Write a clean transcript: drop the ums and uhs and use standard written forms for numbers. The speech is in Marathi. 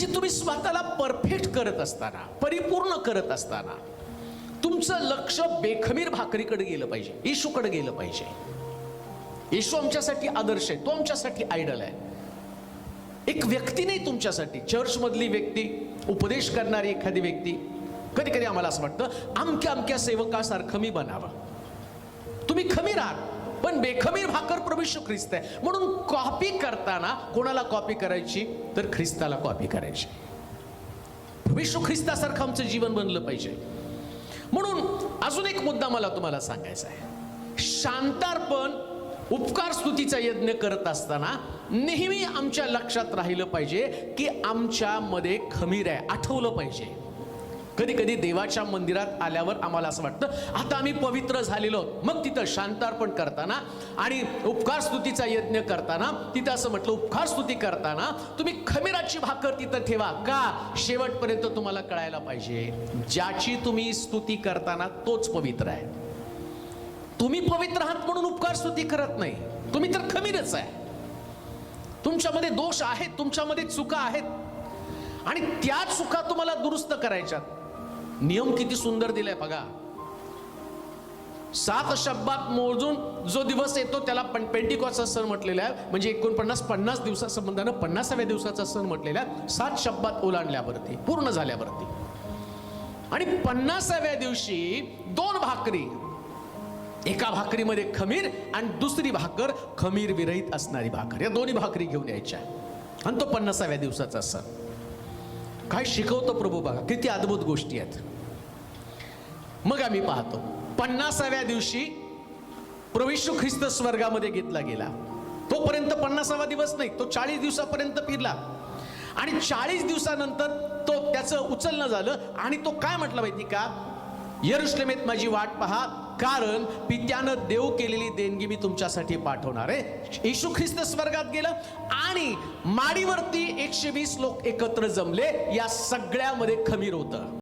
म्हणजे तुम्ही स्वतःला परफेक्ट करत असताना, परिपूर्ण करत असताना तुमचं लक्ष बेखमीर भाकरीकडे गेलं पाहिजे, येशूकडे गेलं पाहिजे. येशू आमच्यासाठी आदर्श आहे, तो आमच्यासाठी आयडल आहे. एक व्यक्ती नाही तुमच्यासाठी, चर्च मधली व्यक्ती, उपदेश करणारी एखादी व्यक्ती. कधी कधी आम्हाला असं वाटतं अमक्या अमक्या सेवकासारखं मी बनावं. तुम्ही खमीर आहात, पण बेखमीर भाकर प्रभू येशू ख्रिस्त आहे. म्हणून कॉपी करताना कोणाला कॉपी करायची, तर ख्रिस्ताला कॉपी करायची. प्रभू येशू ख्रिस्तासारखं आमचं जीवन बनलं पाहिजे. म्हणून अजून एक मुद्दा मला तुम्हाला सांगायचा आहे. शांतार्पण, उपकार स्तुतीचा यज्ञ करत असताना नेहमी आमच्या लक्षात राहिलं पाहिजे की आमच्यामध्ये खमीर आहे, आठवलं पाहिजे. कधी कधी देवाच्या मंदिरात आल्यावर आम्हाला असं वाटतं आता आम्ही पवित्र झालेलो, मग तिथं शांतार्पण करताना आणि उपकार स्तुतीचा यज्ञ करताना तिथं असं म्हटलं, उपकार स्तुती करताना तुम्ही खमीराची भाकर तिथं ठेवा. का? शेवटपर्यंत तुम्हाला कळायला पाहिजे ज्याची तुम्ही स्तुती करताना तोच पवित्र आहे. तुम्ही पवित्र आहात म्हणून उपकार स्तुती करत नाही, तुम्ही तर खमीरच आहे. तुमच्यामध्ये दोष आहेत, तुमच्यामध्ये चुका आहेत आणि त्या चुका तुम्हाला दुरुस्त करायच्यात. नियम किती सुंदर दिलाय बघा. 7 शब्दात मोजून जो दिवस येतो त्याला पेंटिकॉस्टचा सण म्हटलेला आहे. म्हणजे 49 दिवसा संबंधानं 50व्या दिवसाचा सण म्हटलेला आहे. 7 शब्दात ओलांडल्यावरती, पूर्ण झाल्यावरती. आणि 50व्या दिवशी 2 भाकरी, एका भाकरीमध्ये खमीर आणि दुसरी भाकर खमीर विरहित असणारी भाकर, या दोन्ही भाकरी घेऊन यायच्या. आणि तो 50व्या दिवसाचा सण. काय शिकवतो प्रभू बघा, किती अद्भुत गोष्टी आहेत. मग आम्ही पाहतो 50व्या दिवशी प्रभू येशू ख्रिस्त स्वर्गामध्ये घेतला गेला. तोपर्यंत 50वा दिवस नाही, तो 40 दिवसापर्यंत फिरला. आणि 40 दिवसानंतर तो त्याचं उचलणं झालं आणि तो काय म्हटलं माहिती का? यरुशलेमेत माझी वाट पहा, कारण पित्यानं देव केलेली देणगी मी तुमच्यासाठी पाठवणार आहे. येशू ख्रिस्त स्वर्गात गेला आणि माडीवरती 120 लोक एकत्र जमले. या सगळ्यामध्ये खमीर होतं.